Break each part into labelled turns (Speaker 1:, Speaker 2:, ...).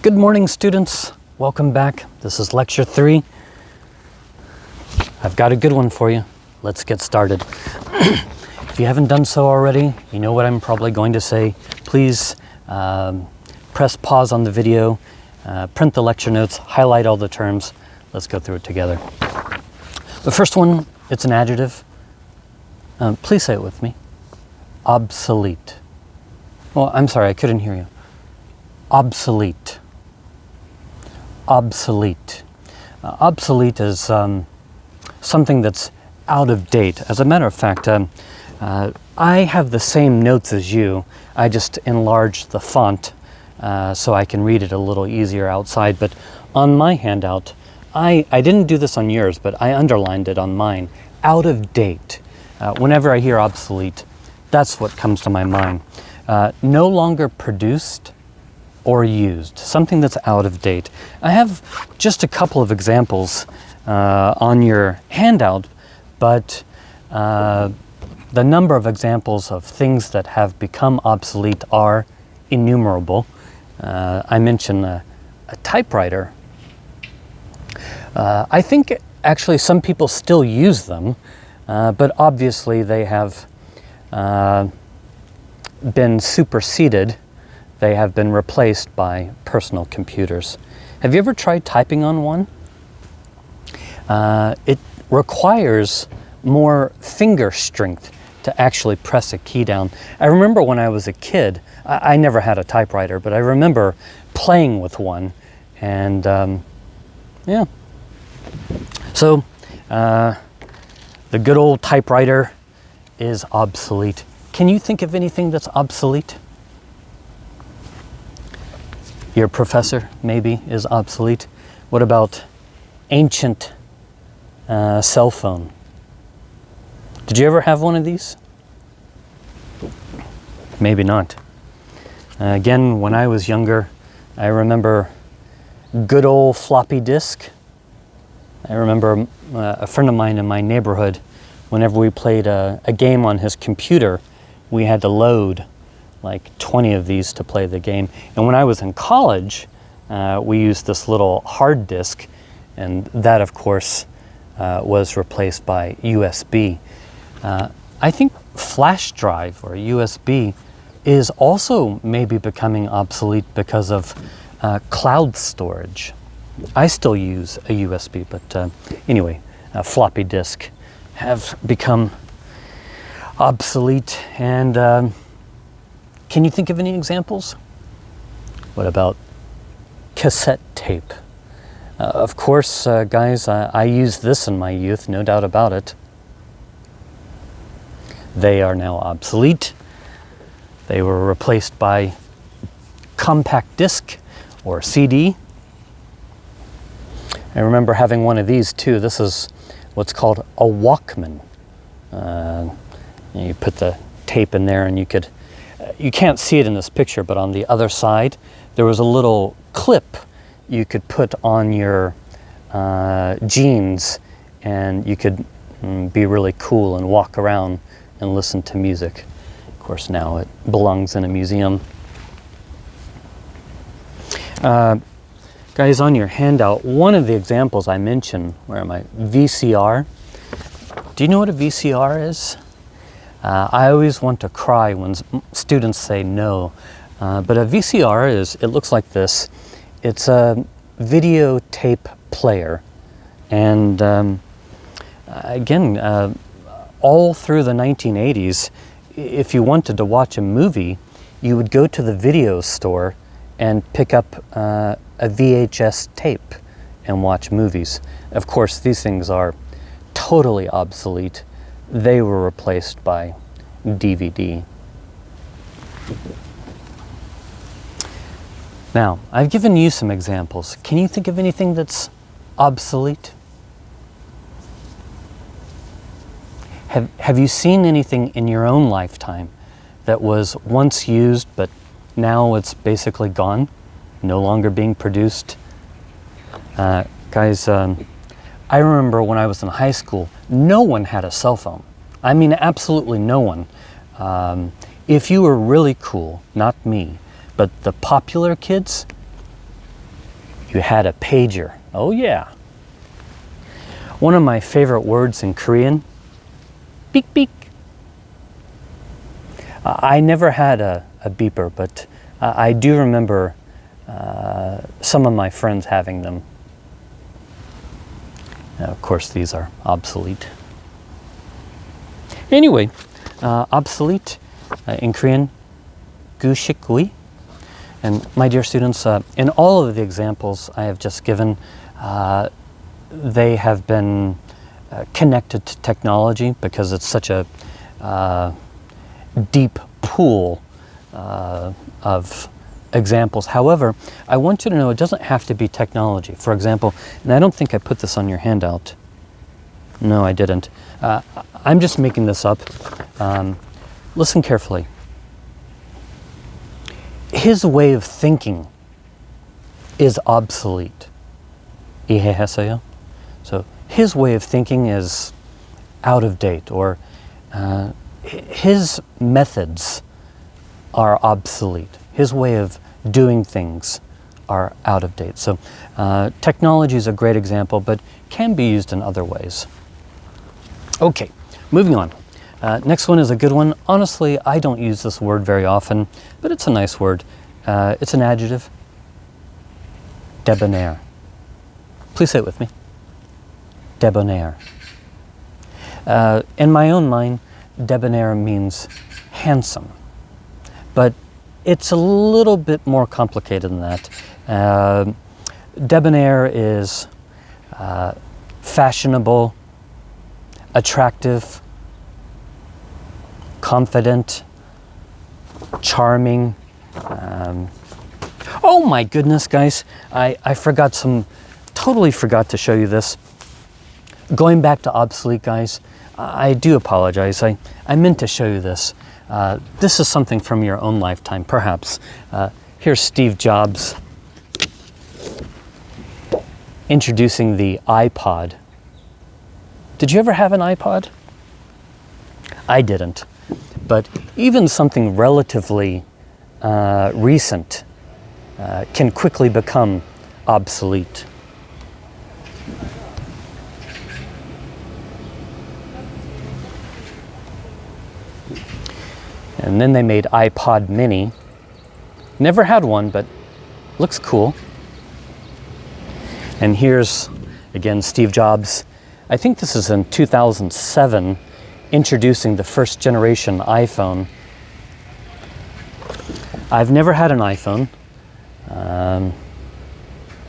Speaker 1: Good morning, students. Welcome back. This is lecture 3. I've got a good one for you. Let's get started. If you haven't done so already, you know what I'm probably going to say. Please press pause on the video, print the lecture notes, highlight all the terms. Let's go through it together. The first one, it's an adjective. Please say it with me. Obsolete. Well, I'm sorry, I couldn't hear you. Obsolete. Obsolete. Obsolete is something that's out of date. As a matter of fact, I have the same notes as you. I just enlarged the font so I can read it a little easier outside. But on my handout, I didn't do this on yours, but I underlined it on mine. Out of date. Whenever I hear obsolete, that's what comes to my mind. No longer produced or used, something that's out of date. I have just a couple of examples on your handout, but the number of examples of things that have become obsolete are innumerable. I mentioned a typewriter. I think actually some people still use them, but obviously they have been superseded. They have been replaced by personal computers. Have you ever tried typing on one? It requires more finger strength to actually press a key down. I remember when I was a kid, I never had a typewriter, but I remember playing with one, and yeah. So the good old typewriter is obsolete. Can you think of anything that's obsolete? Your professor, maybe, is obsolete. What about ancient cell phone? Did you ever have one of these? Maybe not. Again, when I was younger, I remember good old floppy disk. I remember a friend of mine in my neighborhood, whenever we played a game on his computer, we had to load like 20 of these to play the game. And when I was in college, we used this little hard disk, and that, of course, was replaced by USB. I think flash drive or USB is also maybe becoming obsolete because of cloud storage. I still use a USB, but anyway, floppy disk have become obsolete. And can you think of any examples? What about cassette tape? Of course, guys, I used this in my youth, no doubt about it. They are now obsolete. They were replaced by compact disc or CD. I remember having one of these too. This is what's called a Walkman. You put the tape in there and you can't see it in this picture, but on the other side, there was a little clip you could put on your jeans, and you could be really cool and walk around and listen to music. Of course, now it belongs in a museum. Guys, on your handout, one of the examples I mentioned, where am I? VCR. Do you know what a VCR is? I always want to cry when students say no, but a VCR it looks like this. It's a videotape player, and again, all through the 1980s, if you wanted to watch a movie, you would go to the video store and pick up a VHS tape and watch movies. Of course, these things are totally obsolete. They were replaced by DVD. Now, I've given you some examples. Can you think of anything that's obsolete? Have you seen anything in your own lifetime that was once used, but now it's basically gone, no longer being produced? Guys, I remember when I was in high school, no one had a cell phone. I mean, absolutely no one. If you were really cool, not me, but the popular kids, You had a pager. Oh yeah. One of my favorite words in Korean, beep beep. I never had a beeper, but I do remember some of my friends having them. Now, of course, these are obsolete. Anyway, obsolete in Korean, gushikui. And my dear students, in all of the examples I have just given, they have been connected to technology because it's such a deep pool of examples. However, I want you to know it doesn't have to be technology. For example, and I don't think I put this on your handout. No, I didn't. I'm just making this up. Listen carefully. His way of thinking is obsolete. 이해하세요? So his way of thinking is out of date, or his methods are obsolete. His way of doing things are out of date. So technology is a great example, but can be used in other ways. Okay, moving on. Next one is a good one. Honestly, I don't use this word very often, but it's a nice word. It's an adjective. Debonair. Please say it with me. Debonair. In my own mind, debonair means handsome, but it's a little bit more complicated than that. Debonair is fashionable, attractive, confident, charming. Oh my goodness, guys, I totally forgot to show you this. Going back to obsolete, guys, I do apologize. I meant to show you this. This is something from your own lifetime, perhaps. Here's Steve Jobs introducing the iPod. Did you ever have an iPod? I didn't. But even something relatively recent can quickly become obsolete. And then they made iPod Mini. Never had one, but looks cool. And here's, again, Steve Jobs. I think this is in 2007, introducing the first generation iPhone. I've never had an iPhone,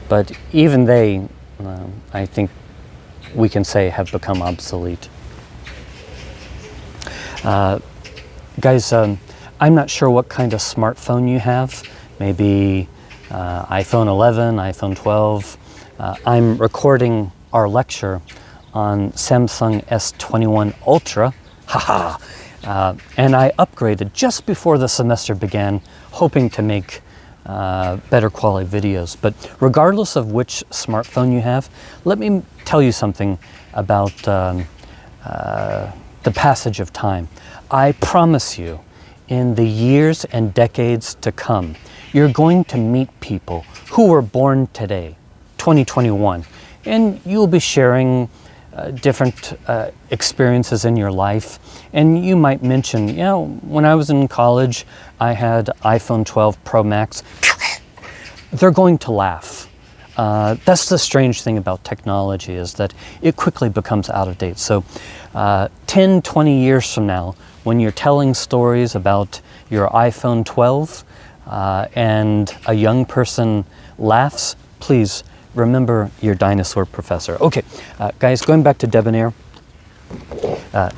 Speaker 1: but even they, I think we can say, have become obsolete. Guys, I'm not sure what kind of smartphone you have. Maybe iPhone 11, iPhone 12. I'm recording our lecture on Samsung S21 Ultra. Haha! And I upgraded just before the semester began, hoping to make better quality videos. But regardless of which smartphone you have, let me tell you something about the passage of time. I promise you, in the years and decades to come, you're going to meet people who were born today, 2021, and you'll be sharing different experiences in your life. And you might mention, you know, when I was in college, I had iPhone 12 Pro Max. They're going to laugh. That's the strange thing about technology, is that it quickly becomes out of date. So 10, 20 years from now, when you're telling stories about your iPhone 12 and a young person laughs, please remember your dinosaur professor. Okay, guys, going back to debonair.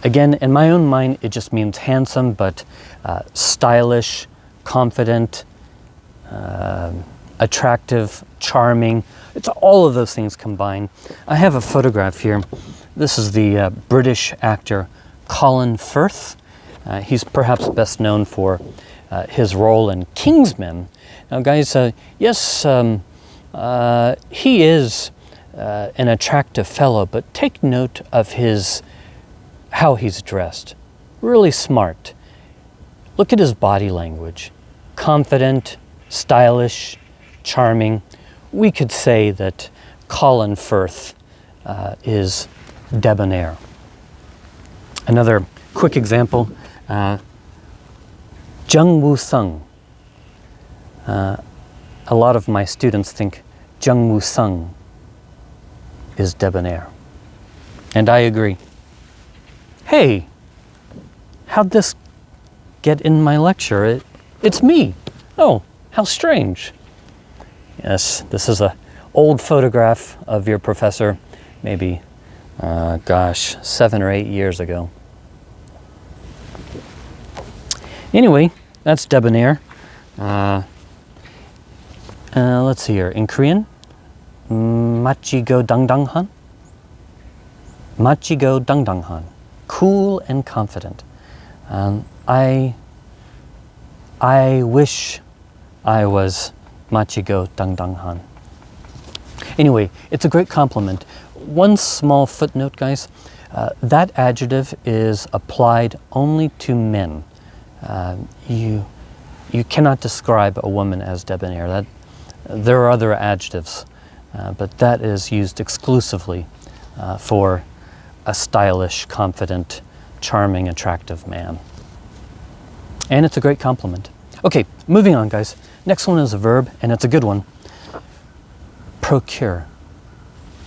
Speaker 1: Again, in my own mind, it just means handsome, but stylish, confident, attractive, charming. It's all of those things combined. I have a photograph here. This is the British actor Colin Firth. He's perhaps best known for his role in Kingsman. Now, guys, yes, he is an attractive fellow, but take note of how he's dressed. Really smart. Look at his body language. Confident, stylish, charming. we could say that Colin Firth is debonair. Another quick example, Jung Woo Sung. A lot of my students think Jung Woo Sung is debonair. And I agree. Hey, how'd this get in my lecture? It's me. Oh, how strange. Yes, this is an old photograph of your professor, maybe, 7 or 8 years ago. Anyway, that's debonair. Let's see here. In Korean, machigo dangdanghan. Machigo dangdanghan. Cool and confident. I wish I was machigo dangdanghan. Anyway, it's a great compliment. One small footnote, guys. That adjective is applied only to men. You cannot describe a woman as debonair. There are other adjectives, but that is used exclusively for a stylish, confident, charming, attractive man. And it's a great compliment. Okay, moving on, guys. Next one is a verb, and it's a good one. Procure.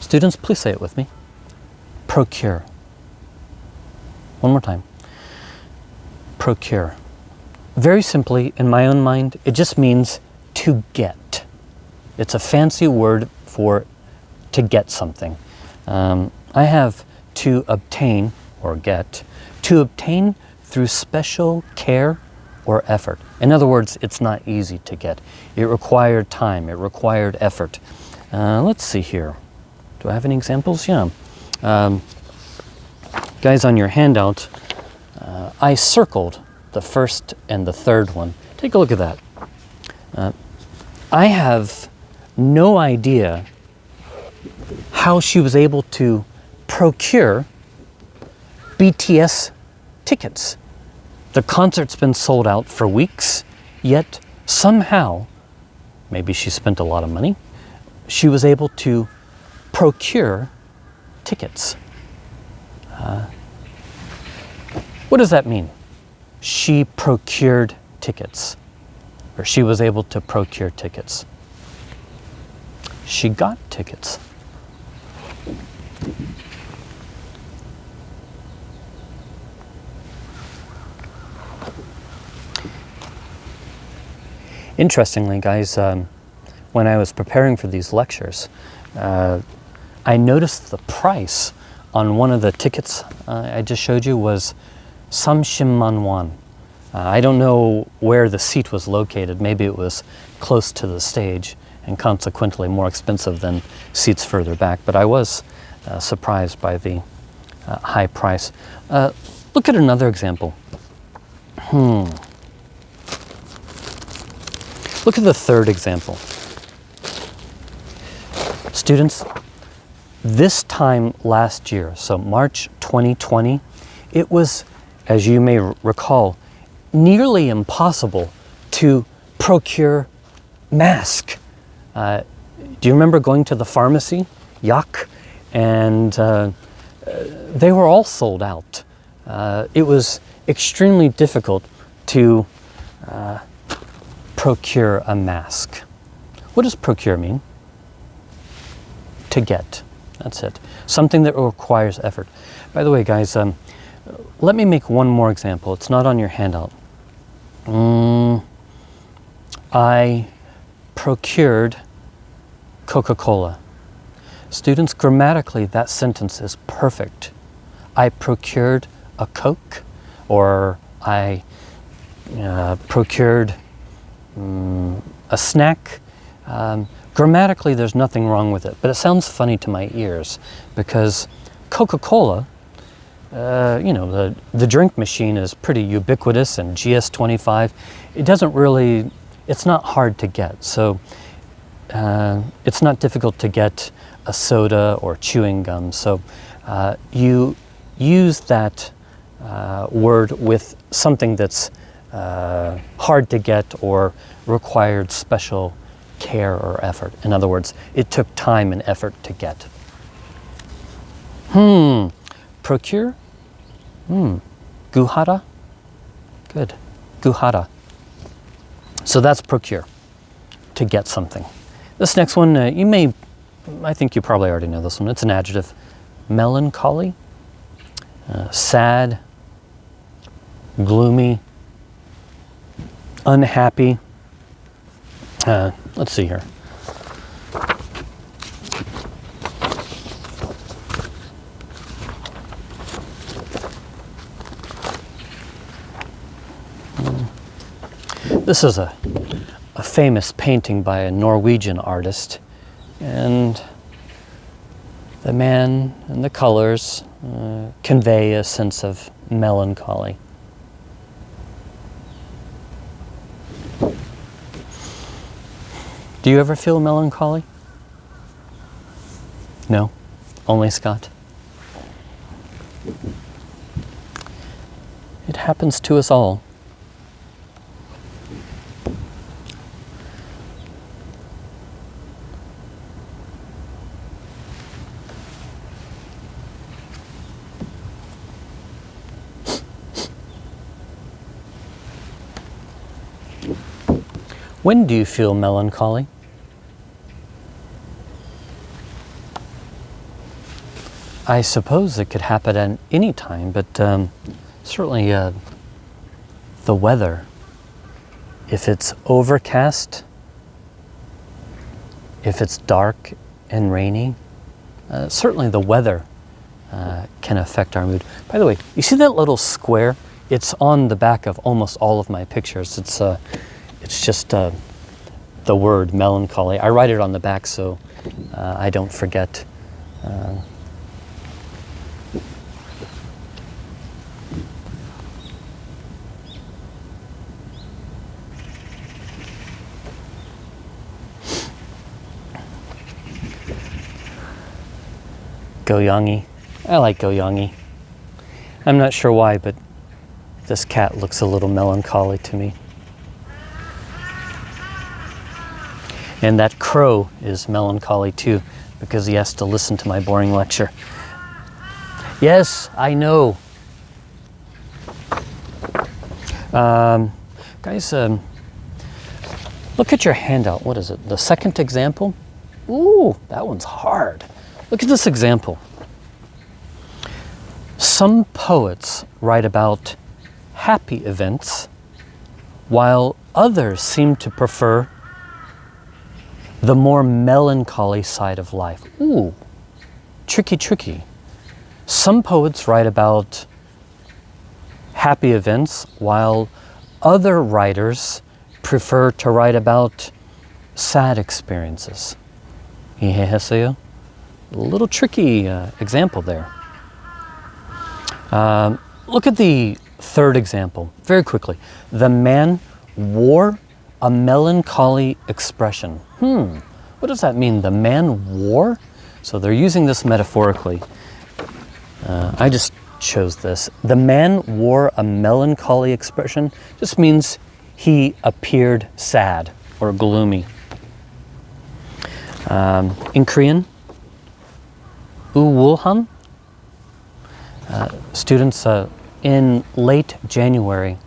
Speaker 1: Students, please say it with me. Procure. One more time. Procure. Very simply, in my own mind, it just means to get. It's a fancy word for to get something. I have to obtain, or get, to obtain through special care or effort. In other words, it's not easy to get. It required time, it required effort. Let's see here. Do I have any examples? Yeah. Guys, on your handout, I circled the first and the third one. Take a look at that. I have no idea how she was able to procure BTS tickets. The concert's been sold out for weeks, yet somehow, maybe she spent a lot of money, she was able to procure tickets. What does that mean? She procured tickets, or she was able to procure tickets. She got tickets. Interestingly, guys, when I was preparing for these lectures, I noticed the price on one of the tickets I just showed you was 30만 won. I don't know where the seat was located. Maybe it was close to the stage and consequently more expensive than seats further back, but I was surprised by the high price. Look at another example. Look at the third example. Students, this time last year, so March 2020, it was, as you may recall, nearly impossible to procure masks. Do you remember going to the pharmacy, Yak, and they were all sold out. It was extremely difficult to procure a mask. What does procure mean? To get. That's it. Something that requires effort. By the way, guys, let me make one more example. It's not on your handout. I procured Coca-Cola. Students, grammatically, that sentence is perfect. I procured a Coke, or I procured a snack. Grammatically, there's nothing wrong with it, but it sounds funny to my ears because Coca-Cola, the drink machine is pretty ubiquitous, and GS25, it's not hard to get. So it's not difficult to get a soda or chewing gum. So you use that word with something that's hard to get or required special care or effort. In other words, it took time and effort to get. Procure? Guhara? Good. Guhara. So that's procure, to get something. This next one, I think you probably already know this one. It's an adjective. Melancholy, sad, gloomy, unhappy. Let's see here. This is a famous painting by a Norwegian artist, and the man and the colors convey a sense of melancholy. Do you ever feel melancholy? No? Only Scott? It happens to us all. When do you feel melancholy? I suppose it could happen at any time, but certainly the weather, if it's overcast, if it's dark and rainy, certainly the weather can affect our mood. By the way, you see that little square? It's on the back of almost all of my pictures. It's just the word melancholy. I write it on the back so I don't forget. Goyangi. I like Goyangi. I'm not sure why, but this cat looks a little melancholy to me. And that crow is melancholy too, because he has to listen to my boring lecture. Yes, I know. Guys, look at your handout. What is it? The second example? Ooh, that one's hard. Look at this example. Some poets write about happy events, while others seem to prefer the more melancholy side of life. Ooh, tricky, tricky. Some poets write about happy events, while other writers prefer to write about sad experiences. 이해했어요? A little tricky example there. Look at the third example, very quickly. The man wore a melancholy expression. What does that mean? The man wore? So they're using this metaphorically. I just chose this. The man wore a melancholy expression just means he appeared sad or gloomy. In Korean, 우울함. Students, in late January,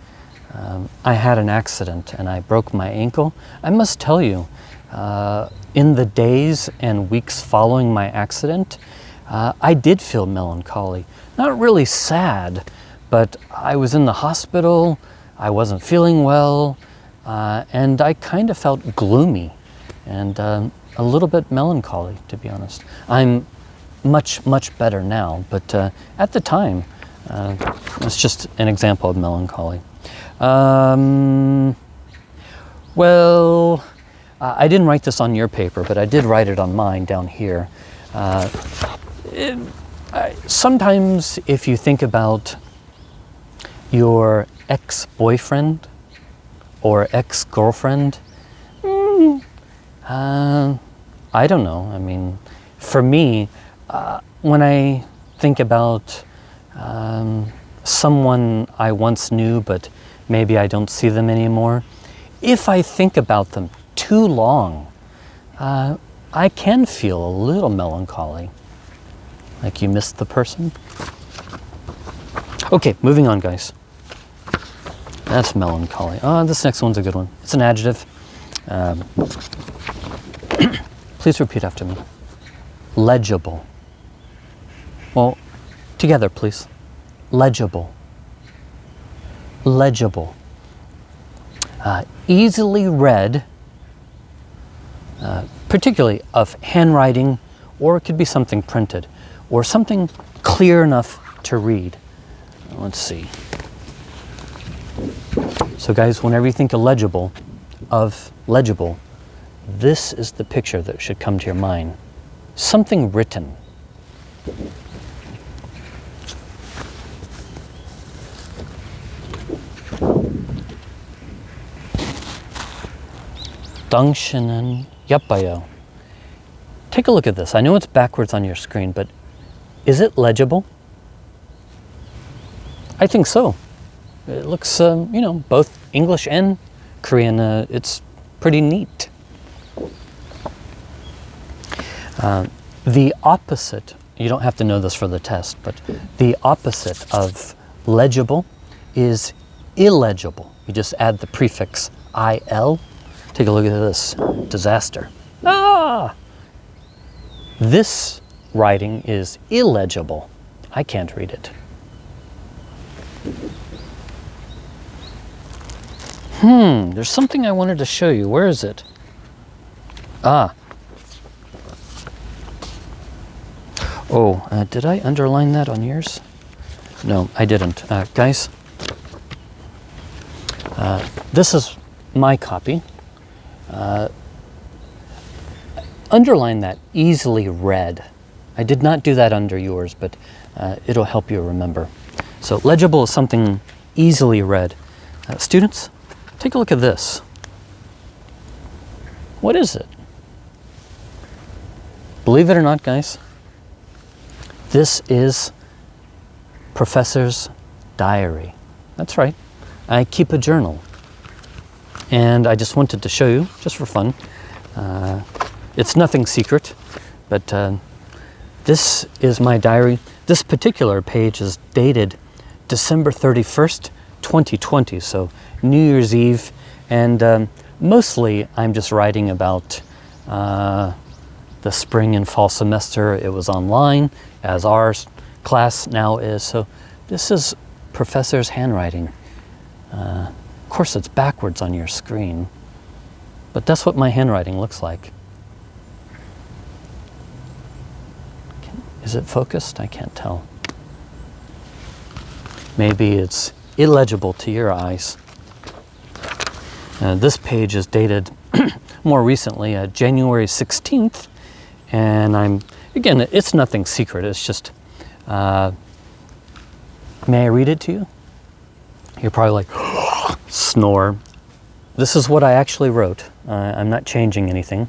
Speaker 1: I had an accident and I broke my ankle. I must tell you, in the days and weeks following my accident, I did feel melancholy. Not really sad, but I was in the hospital, I wasn't feeling well, and I kind of felt gloomy and a little bit melancholy, to be honest. I'm much, much better now, but at the time, it's just an example of melancholy. Well, I didn't write this on your paper, but I did write it on mine down here. Sometimes if you think about your ex-boyfriend or ex-girlfriend, I don't know. I mean, for me, when I think about someone I once knew, but maybe I don't see them anymore, if I think about them too long, I can feel a little melancholy, like you missed the person. Okay, moving on, guys. That's melancholy. Oh, this next one's a good one. It's an adjective. Please repeat after me. Legible. Well, together, please. Legible. Legible. Easily read, particularly of handwriting, or it could be something printed, or something clear enough to read. Let's see. So guys, whenever you think of legible, this is the picture that should come to your mind. Something written. 당신은 예뻐요. Take a look at this. I know it's backwards on your screen, but is it legible? I think so. It looks, both English and Korean. It's pretty neat. The opposite, you don't have to know this for the test, but the opposite of legible is illegible. You just add the prefix il. Take a look at this. Disaster. This writing is illegible. I can't read it. There's something I wanted to show you. Where is it? Did I underline that on yours? No, I didn't. Guys, this is my copy. Underline that, easily read. I did not do that under yours, but it'll help you remember. So legible is something easily read. Students, take a look at this. What is it? Believe it or not, guys, this is Professor's diary. That's right. I keep a journal. And I just wanted to show you, just for fun. It's nothing secret, but this is my diary. This particular page is dated December 31st, 2020, so New Year's Eve. And mostly I'm just writing about the spring and fall semester. It was online, as our class now is. So this is Professor's handwriting. Of course, it's backwards on your screen, but that's what my handwriting looks like. Is it focused? I can't tell. Maybe it's illegible to your eyes. This page is dated more recently, January 16th, and again, it's nothing secret. It's just, may I read it to you? You're probably like, snore. This is what I actually wrote. I'm not changing anything.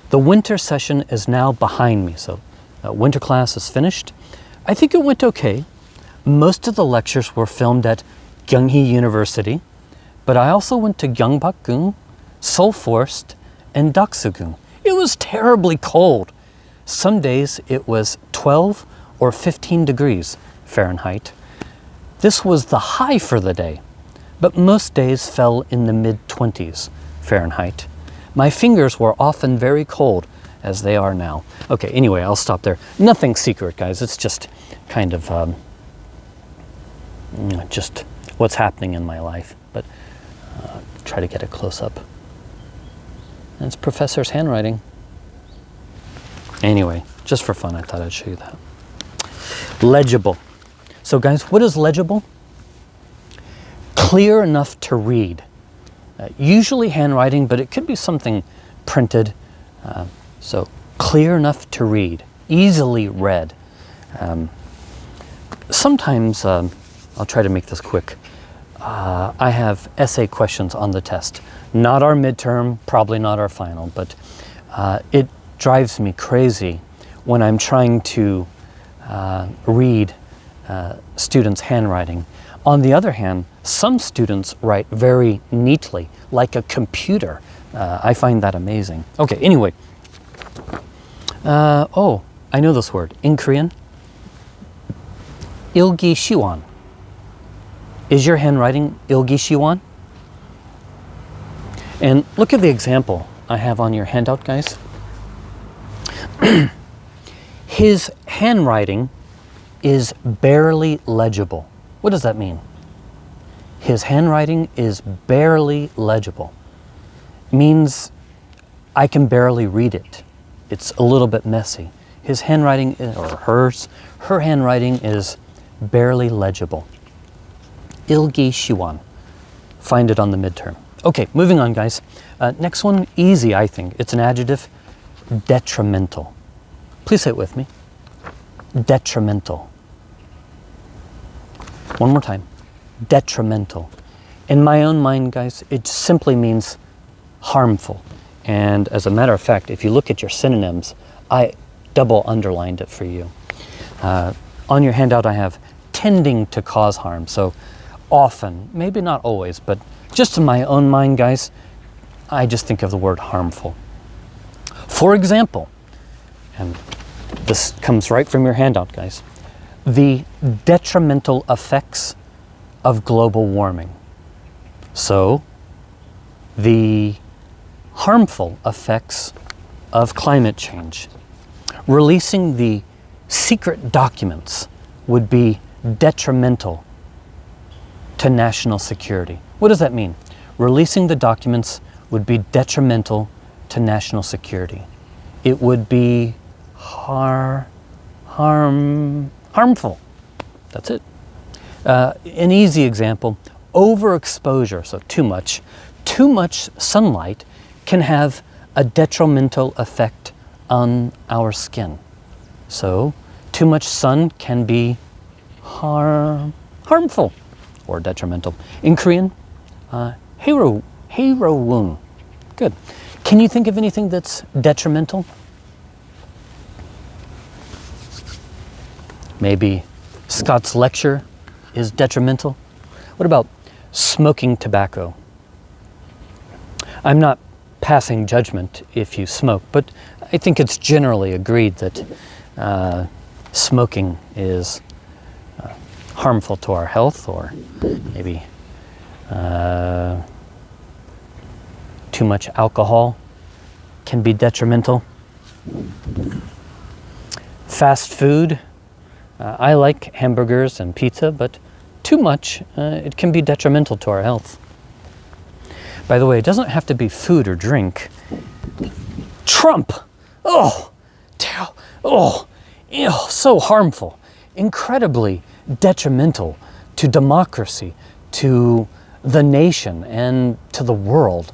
Speaker 1: The winter session is now behind me, so winter class is finished. I think it went okay. Most of the lectures were filmed at Kyunghee University, but I also went to Gyeongbokgung, Seoul Forest, and Doksugung. It was terribly cold. Some days it was 12 or 15 degrees Fahrenheit. This was the high for the day, but most days fell in the mid-20s Fahrenheit. My fingers were often very cold, as they are now. Okay, anyway, I'll stop there. Nothing secret, guys. It's just kind of just what's happening in my life. But try to get a close-up. And it's Professor's handwriting. Anyway, just for fun, I thought I'd show you that. Legible. So guys, what is legible? Clear enough to read. Usually handwriting, but it could be something printed. So clear enough to read, easily read. Sometimes, I'll try to make this quick. I have essay questions on the test. Not our midterm, probably not our final, but it drives me crazy when I'm trying to read students' handwriting. On the other hand, some students write very neatly, like a computer. I find that amazing. Okay, anyway, Oh, I know this word. In Korean, ilgi shiwan. Is your handwriting ilgi shiwan? And look at the example I have on your handout, guys. His handwriting is barely legible. What does that mean? His handwriting is barely legible. Means I can barely read it. It's a little bit messy. His handwriting, or her handwriting is barely legible. Ilgi shiwan. Find it on the midterm. Okay, moving on, guys. Next one, easy, I think. It's an adjective, detrimental. Please say it with me. Detrimental. One more time. Detrimental. In my own mind, guys, it simply means harmful. And as a matter of fact, if you look at your synonyms, I double underlined it for you. On your handout, I have tending to cause harm. So often, maybe not always, but just in my own mind, guys, I just think of the word harmful. For example, and this comes right from your handout, guys, the detrimental effects of global warming. So, the harmful effects of climate change. Releasing the secret documents would be detrimental to national security. What does that mean? Releasing the documents would be detrimental to national security. It would be harmful. That's it. An easy example, overexposure, so too much. Too much sunlight can have a detrimental effect on our skin. So too much sun can be harmful or detrimental. In Korean, haerowoon. Good. Can you think of anything that's detrimental? Maybe Scott's lecture is detrimental. What about smoking tobacco? I'm not passing judgment if you smoke, but I think it's generally agreed that smoking is harmful to our health, or maybe too much alcohol can be detrimental. Fast food, I like hamburgers and pizza, but too much, it can be detrimental to our health. By the way, it doesn't have to be food or drink. Trump! Oh, ew, so harmful, incredibly detrimental to democracy, to the nation, and to the world.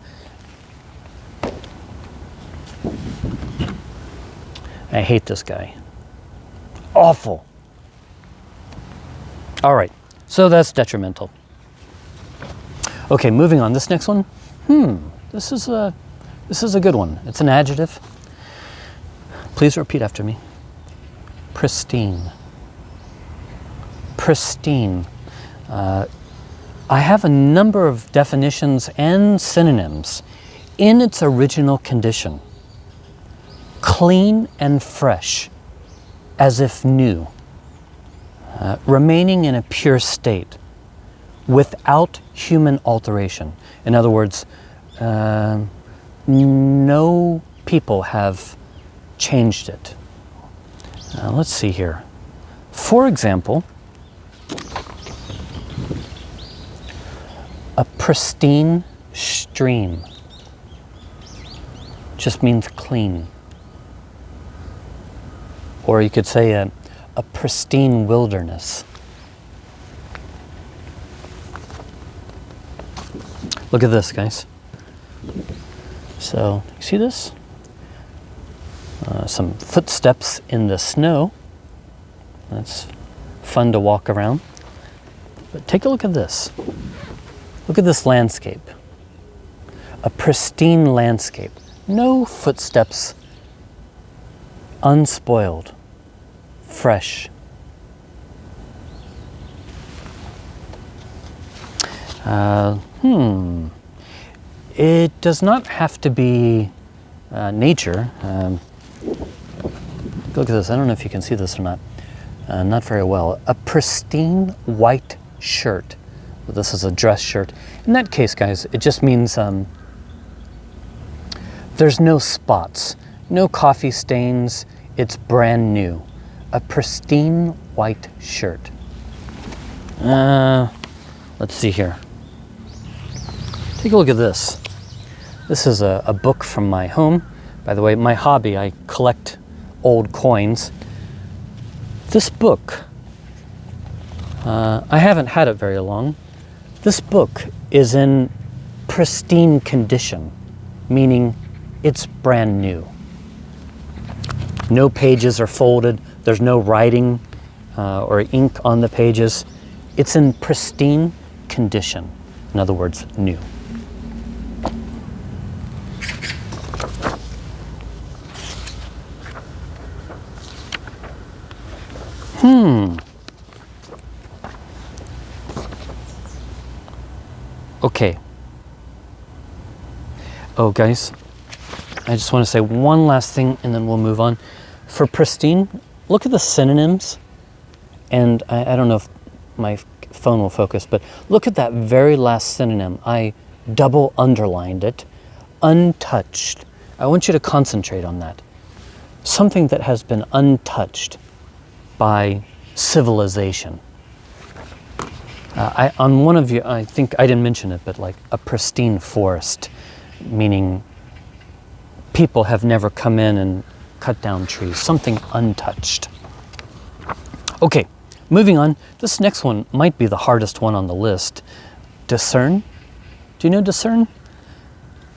Speaker 1: I hate this guy. Awful. All right, so that's detrimental. Okay, moving on. This next one, this is a good one. It's an adjective. Please repeat after me. Pristine. Pristine. I have a number of definitions and synonyms in its original condition. Clean and fresh, as if new. Remaining in a pure state, without human alteration. In other words, no people have changed it. Let's see here. For example, a pristine stream just means clean. Or you could say a pristine wilderness. Look at this, guys. So, you see this? Some footsteps in the snow. That's fun to walk around. But take a look at this. Look at this landscape. A pristine landscape. No footsteps. Unspoiled. Fresh. It does not have to be nature. Look at this. I don't know if you can see this or not. Not very well. A pristine white shirt. Well, this is a dress shirt. In that case, guys, it just means there's no spots, no coffee stains. It's brand new. A pristine white shirt. Let's see here. Take a look at this. This is a book from my home. By the way, my hobby, I collect old coins. This book, I haven't had it very long. This book is in pristine condition, meaning it's brand new. No pages are folded. There's no writing or ink on the pages. It's in pristine condition. In other words, new. Okay. Oh, guys, I just want to say one last thing and then we'll move on. For pristine, look at the synonyms. And I don't know if my phone will focus, but look at that very last synonym. I double underlined it. Untouched. I want you to concentrate on that. Something that has been untouched by civilization. On one of you, I think I didn't mention it, but like a pristine forest, meaning people have never come in and cut down trees, something untouched. Okay, moving on. This next one might be the hardest one on the list. Discern. Do you know discern?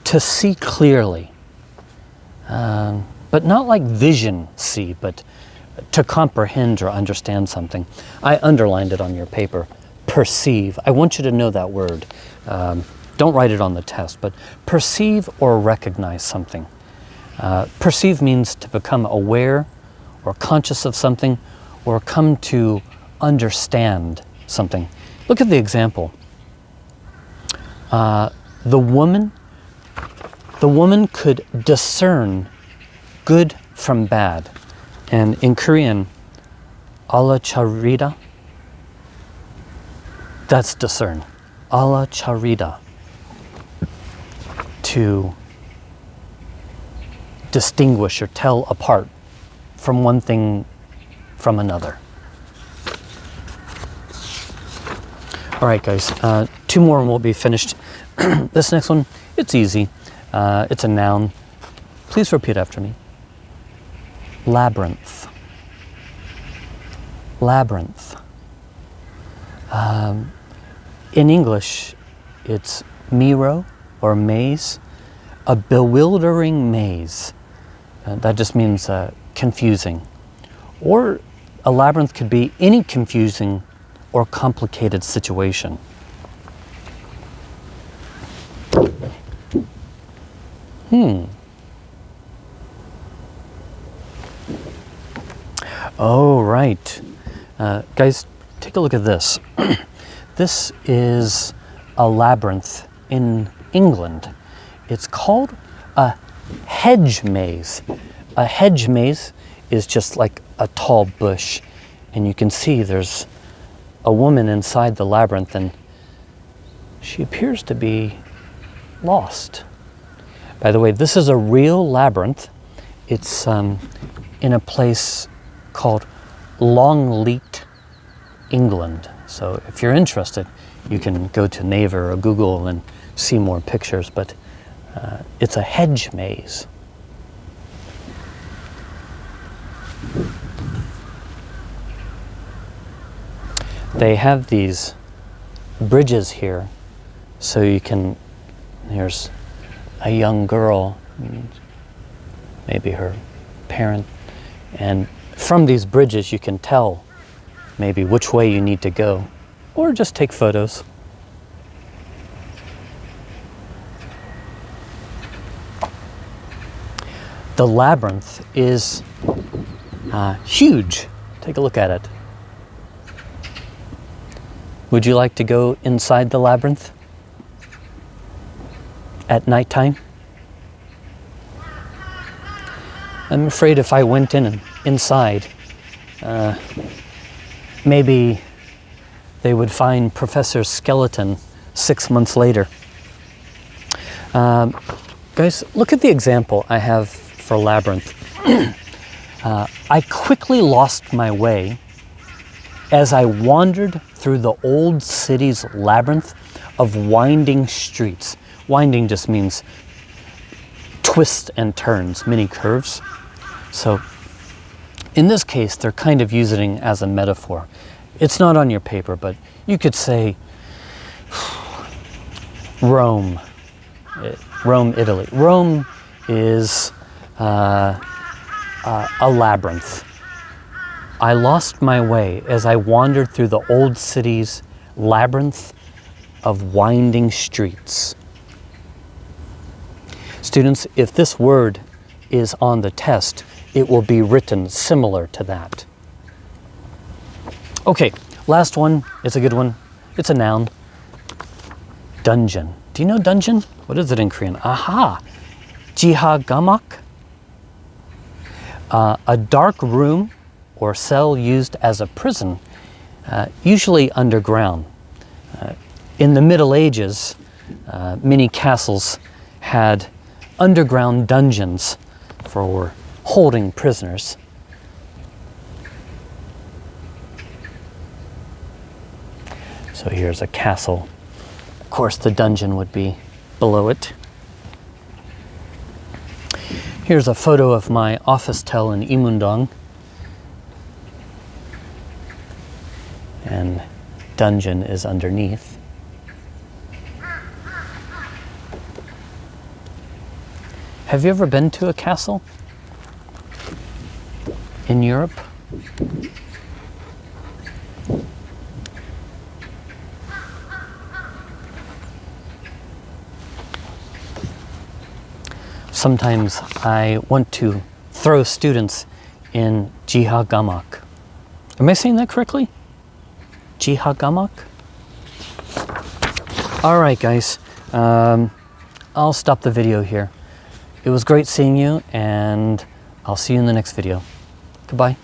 Speaker 1: To see clearly. But not like vision see, but to comprehend or understand something. I underlined it on your paper. Perceive. I want you to know that word. Don't write it on the test, but perceive or recognize something. Perceive means to become aware or conscious of something or come to understand something. Look at the example. The woman could discern good from bad. And in Korean, alacharita, that's discern. Alacharita. To distinguish or tell apart from one thing from another. All right, guys, two more and we'll be finished. This next one, it's easy. It's a noun. Please repeat after me. Labyrinth. Labyrinth. In English, it's miro or maze, a bewildering maze. That just means confusing. Or a labyrinth could be any confusing or complicated situation. Oh, right. Guys, take a look at this. This is a labyrinth in England. It's called a hedge maze. A hedge maze is just like a tall bush, and you can see there's a woman inside the labyrinth, and she appears to be lost. By the way, this is a real labyrinth. It's in a place called Longleat, England. So if you're interested, you can go to Naver or Google and see more pictures, but it's a hedge maze. They have these bridges here, so you can, here's a young girl, maybe her parent, and from these bridges you can tell maybe which way you need to go, or just take photos. The labyrinth is huge. Take a look at it. Would you like to go inside the labyrinth at nighttime? I'm afraid if I went inside, maybe they would find Professor's skeleton 6 months later. Guys, look at the example I have for Labyrinth. I quickly lost my way as I wandered through the old city's labyrinth of winding streets. Winding just means twists and turns, many curves. So in this case, they're kind of using it as a metaphor. It's not on your paper, but you could say Rome, Italy. Rome is a labyrinth. I lost my way as I wandered through the old city's labyrinth of winding streets. Students, if this word is on the test, it will be written similar to that. Okay, last one. It's a good one. It's a noun. Dungeon. Do you know dungeon? What is it in Korean? Aha! Jiha-gamak. A dark room or cell used as a prison, usually underground. In the Middle Ages, many castles had underground dungeons for holding prisoners. So here's a castle. Of course, the dungeon would be below it. Here's a photo of my office tel in Imundong. And dungeon is underneath. Have you ever been to a castle in Europe? Sometimes I want to throw students in Jiha-gamak. Am I saying that correctly? Jiha-gamak? All right, guys. I'll stop the video here. It was great seeing you, and I'll see you in the next video. Goodbye.